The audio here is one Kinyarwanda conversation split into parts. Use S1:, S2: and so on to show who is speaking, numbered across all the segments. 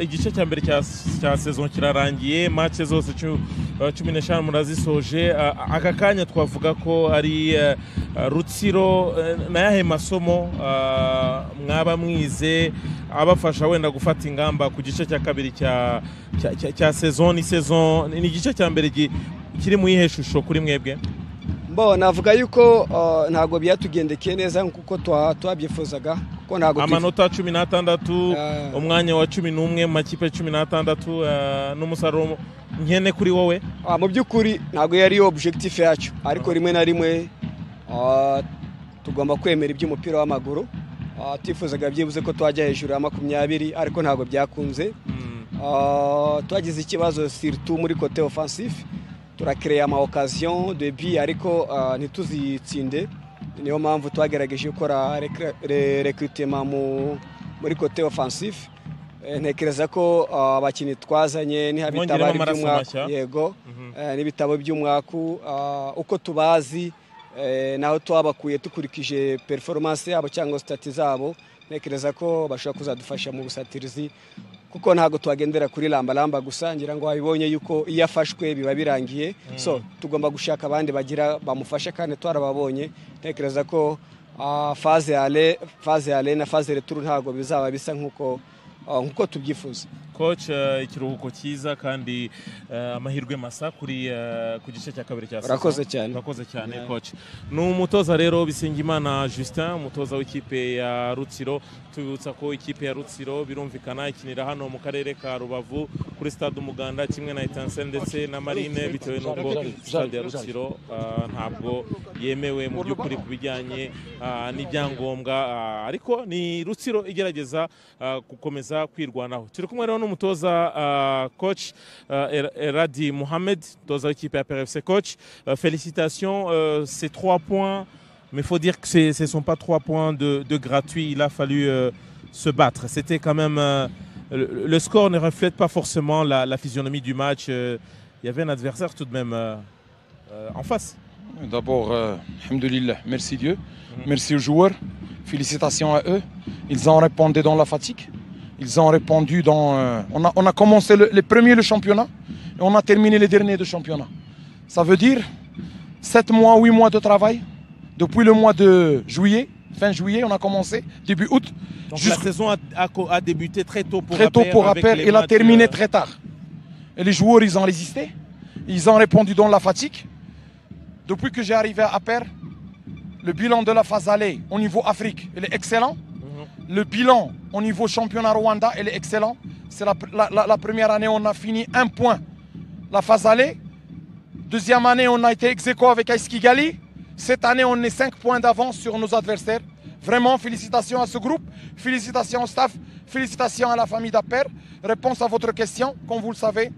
S1: igice cya mbere cya sezon kirarangiye, match zose 15 murazisoje. Aka kanya twavuga ko ari Rutsiro nayahe masomo mwaba mwize abafasha wenda gufata ingamba ku gice cya kabiri cya sezon. Ni igice cya mbere kiri mu yihe shusho kuri mwebwe?
S2: Navuga yuko ntago byatugendekeye neza nkuko twabyifuzaga, kuko ntago
S1: amanota 16 umwanya wa 11 mu makipe 16 n'umusaruro nkene kuri wowe.
S2: Mu by'ukuri ntago yari objectif yacu, ariko rimwe na rimwe tugomba kwemera iby'umupira w'amaguru. Tifuzaga byibuze ko twajya hejuru ya 20, ariko ntago byakunze. Twagize ikibazo surtout muri côté offensif, turakreya ama occasion de but ariko ntituzitsinde. Niyo mpamvu twagerageje gukora recrutement muri côté offensif. Ntekereza ko abakinnyi twazanye ni habitaba by'umwaka, yego n'ibitabo by'umwaka uko tubazi naho twabakuye tukurikije performance yabo cyangwa stati zabo. Ntekereza ko bashobora kuzadufasha mu busatirizi, kuko ntago twagendera kuri lamba gusa. Ngira ngo abibonye yuko iyo afashwe biba birangiye, so tugomba gushaka abandi bagira bamufasha, kandi twarababonye. Ntekereza ko phase ale na phase retour ntago bizaba bisa nkuko tubyifuza.
S1: Coach, ikiruhuko cyiza kandi amahirwe masa ku gice cya kabiri cya
S2: sezon.
S1: Urakoze cyane coach. Ni umutoza rero Bisengimana Justin, umutoza w'ikipe ya Rutsiro. Tubibutsa ko ikipe ya Rutsiro birumvikana ikinira hano mu karere ka Rubavu kuri stade Umuganda, kimwe na Etincelle ndetse na Marine, bitewe n'ubwo stade ya Rutsiro ntabwo yemewe mu by'ukuri ku bijyanye n'ibyangombwa, ariko ni Rutsiro igerageza gukomeza kwirwanaho. Turi kumwe rero n'umutoza coach Eradi Mohamed, umutoza w'ikipe ya PRFC. Coach, félicitations, ces 3 points, mais il faut dire que ce ne sont pas 3 points de gratuit. Il a fallu se battre. C'était quand même le score ne reflète pas forcément la physionomie du match. Il y avait un adversaire tout de même en face.
S3: D'abord, alhamdoulilah, merci Dieu, merci aux joueurs, félicitations à eux. Ils ont répondu dans la fatigue. Ils ont répondu dans... on a commencé les premiers le championnat et on a terminé les derniers de championnat. Ça veut dire 7 mois, 8 mois de travail. Depuis le mois de juillet, fin juillet, on a commencé, début août.
S1: Donc la saison a débuté très tôt pour
S3: Appel et a terminé très tard. Et les joueurs, ils ont résisté. Ils ont répondu dans la fatigue. Depuis que j'ai arrivé à Appel, le bilan de la phase allée au niveau Afrique, il est excellent. Le bilan au niveau championnat Rwanda, il est excellent. C'est la première année, on a fini 1 point la phase allée. Deuxième année, on a été ex-aequo avec AS Kigali. Cette année, on est 5 points d'avance sur nos adversaires. Vraiment, félicitations à ce groupe, félicitations au staff, félicitations à la famille d'Aper. Réponse à votre question, comme vous le savez,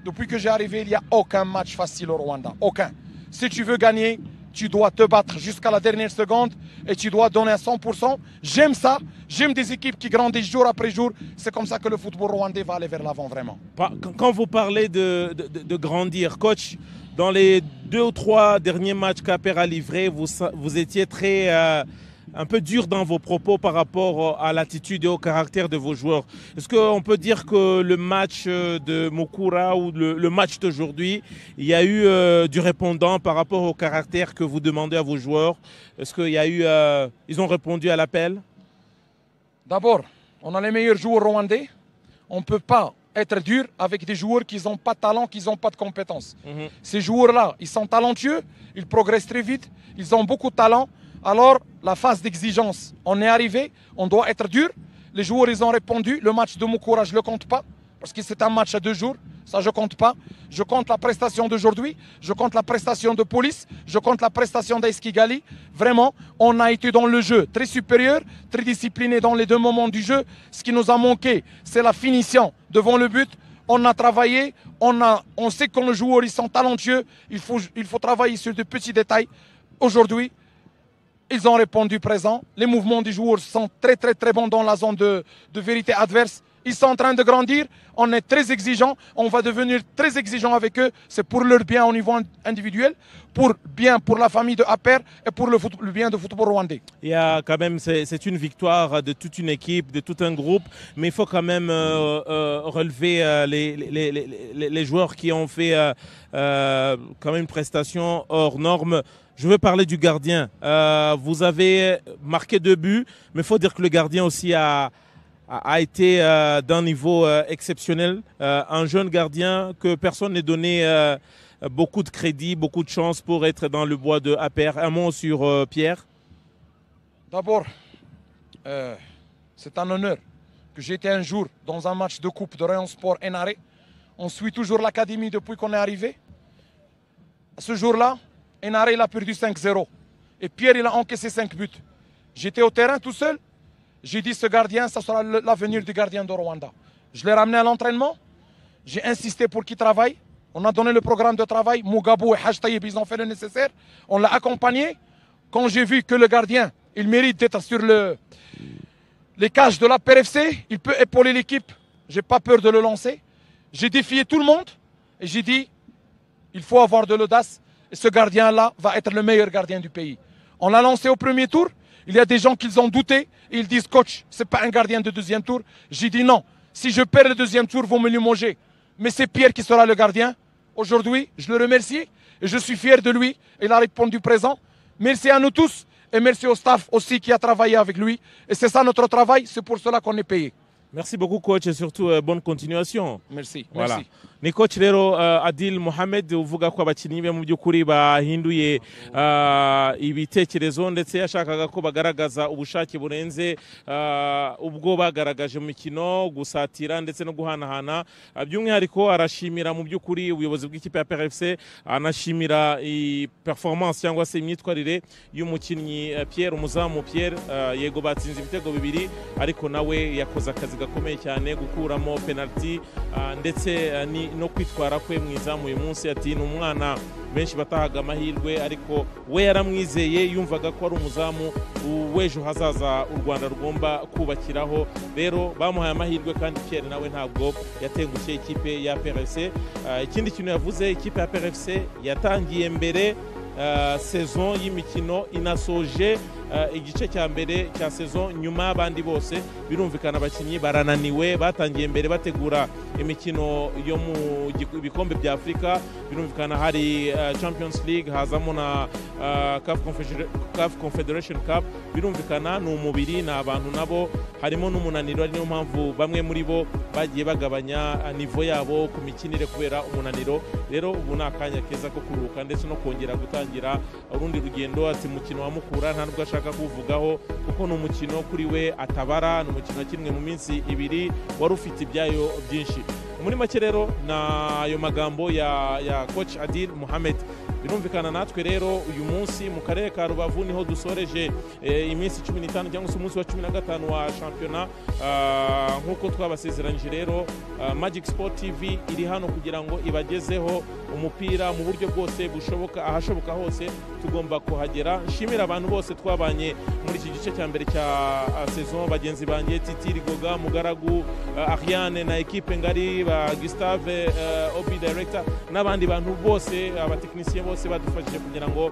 S3: depuis que j'ai arrivé, il n'y a aucun match facile au Rwanda. Aucun. Si tu veux gagner, tu dois te battre jusqu'à la dernière seconde et tu dois donner à 100%. J'aime ça. J'aime des équipes qui grandissent jour après jour. C'est comme ça que le football rwandais va aller vers l'avant, vraiment.
S1: Quand vous parlez de grandir, coach, dans les 2 ou 3 derniers matchs qu'Aper a livrés, vous étiez très... un peu dur dans vos propos par rapport à l'attitude et au caractère de vos joueurs. Est-ce qu'on peut dire que le match de Mukura ou le match d'aujourd'hui, il y a eu du répondant par rapport au caractère que vous demandez à vos joueurs? Est-ce qu'il y a eu... ils ont répondu à l'appel?
S3: D'abord, on a les meilleurs joueurs rwandais. On ne peut pas être dur avec des joueurs qui n'ont pas de talent, qui n'ont pas de compétences. Ces joueurs-là, ils sont talentueux, ils progressent très vite, ils ont beaucoup de talent. Alors, la phase d'exigence, on est arrivé, on doit être dur. Les joueurs, ils ont répondu. Le match de Mukura, je ne le compte pas, parce que c'est un match à 2 jours. Ça, je ne compte pas. Je compte la prestation d'aujourd'hui, je compte la prestation de Police, je compte la prestation d'AS Kigali. Vraiment, on a été dans le jeu très supérieur, très discipliné dans les 2 moments du jeu. Ce qui nous a manqué, c'est la finition devant le but. On a travaillé, on sait que nos joueurs, ils sont talentueux. Il faut travailler sur de petits détails. Aujourd'hui, ils ont répondu présent. Les mouvements des joueurs sont très très très bons dans la zone de vérité adverse. Ils sont en train de grandir. On est très exigeants. On va devenir très exigeants avec eux. C'est pour leur bien au niveau individuel, pour la famille de Aper et pour le bien du football rwandais.
S1: Il y a quand même, c'est une victoire de toute une équipe, de tout un groupe, mais il faut quand même relever les joueurs qui ont fait quand même une prestation hors norme. Je veux parler du gardien. Vous avez marqué 2 buts, mais il faut dire que le gardien aussi a été d'un niveau exceptionnel. Un jeune gardien que personne n'est donné beaucoup de crédit, beaucoup de chance pour être dans le bois de Aper. Un mot sur Pierre.
S3: D'abord, c'est un honneur que j'ai été un jour dans un match de coupe de Rayon Sport Enaré. On suit toujours l'académie depuis qu'on est arrivé. Ce jour-là, Enaré il a perdu 5-0. Et Pierre il a encaissé 5 buts. J'étais au terrain tout seul. J'ai dit ce gardien, ça sera l'avenir du gardien de Rwanda. Je l'ai ramené à l'entraînement. J'ai insisté pour qu'il travaille. On a donné le programme de travail. Mougabou et Haj Taïb, ils ont fait le nécessaire. On l'a accompagné. Quand j'ai vu que le gardien, il mérite d'être sur les cages de la PRFC, il peut épauler l'équipe. Je n'ai pas peur de le lancer. J'ai défié tout le monde. Et j'ai dit, il faut avoir de l'audace. Et ce gardien-là va être le meilleur gardien du pays. On l'a lancé au premier tour. Il y a des gens qui ont douté. Et ils disent, coach, ce n'est pas un gardien de deuxième tour. J'ai dit non. Si je perds le deuxième tour, vous me le mangez. Mais c'est Pierre qui sera le gardien. Aujourd'hui, je le remercie. Et je suis fier de lui. Il a répondu présent. Merci à nous tous. Et merci au staff aussi qui a travaillé avec lui. Et c'est ça notre travail. C'est pour cela qu'on est payé.
S1: Merci beaucoup coach et surtout bonne continuation.
S3: Merci.
S1: Voilà.
S3: Merci.
S1: Ni coach rero Adil Mohamed uvuga ko abakinnyi be mu by'ukuri bahinduye ibitekerezo ndetse yashakaga ko bagaragaza ubushake burenze ubwo bagaragaje mu mikino gusatira ndetse no guhanahana. By'umwihariko arashimira mu by'ukuri ubuyobozi bw'ikipe ya PRFC, anashimira performance cyangwa se imyitwarire y'umukinnyi Pierre, umuzamu Pierre. Yego batsinze ibitego 2 ariko nawe yakoze akazi gakomeye cyane gukuramo penalty ndetse no kwitwara kwe mu izamu uyu munsi. Ati ni umwana benshi batahaga amahirwe ariko we yaramwizeye, yumvaga ko ari umuzamu w'ejo hazaza u Rwanda rugomba kubakiraho. Rero bamuhaye amahirwe kandi Pierre nawe ntabwo yatengushye ikipe ya PRFC. Ikindi kintu yavuze, ikipe ya PRFC yatangiye mbere saison y'imikino, inasoje igice cya mbere cya saison nyuma y'abandi bose. Birumvikana abakinnyi barananiwe, batangiye mbere bategura imikino yo mu bikombe bya Afrika. Birumvikana hari Champions League, hazamo na CAF Confederation Cup. Birumvikana ni umubiri, ni abantu nabo harimo n'umunaniro, ari niyo mpamvu bamwe muri bo bagiye bagabanya nivo yabo ku mikinire kubera umunaniro. Rero ubu ni akanya keza ko kuruhuka ndetse no kongera gutangira urundi rugendo. Ati mukino wa Mukura nta nubwo ashaka kuvugaho kuko ni umukino kuri we atabara, ni umukino kimwe mu minsi 2 wari ufite ibyayo byinshi. Muri make rero nayo magambo ya coach Adil Mohamed. Birumvikana natwe rero uyu munsi mu karere ka Rubavu niho dusoreje iminsi 15 cyangwa se umunsi wa 15 wa shampiyona. Nkuko twabasezeranyije rero Magic Sport TV iri hano kugira ngo ibagezeho umupira mu buryo bwose bushoboka, ahashoboka hose tugomba kuhagera. Nshimira abantu bose twabanye muri iki gice cya mbere cya saison, bagenzi banjye Titi Rigoga, Mugaragu, Ariane na equipe ngari, ba Gustave Obi director n'abandi bantu bose, abatekinisiye bose badufashije kugira ngo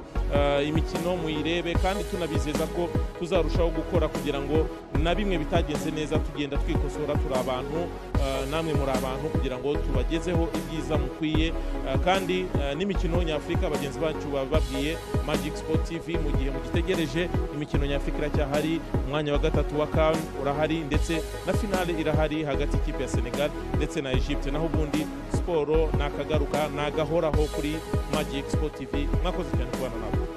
S1: imikino muyirebe, kandi tunabizeza ko tuzarushaho gukora kugira ngo na bimwe bitagenze neza tugenda twikosora. Turi abantu, namwe muri abantu, kugira ngo tubagezeho ibyiza mukwiye. Kandi n'imikino nyafurika bagenzi bacu bababwiye Magic Sport TV mu gihe mugitegereje imikino nyafurika iracyahari. Umwanya wa 3 wa CAN urahari ndetse na finale irahari hagati y'ikipe ya Senegal ndetse na Egypte. Naho ubundi siporo nakagaruka nagahoraho kuri Magic Sport TV. Mwakoze cyane kubana nabo.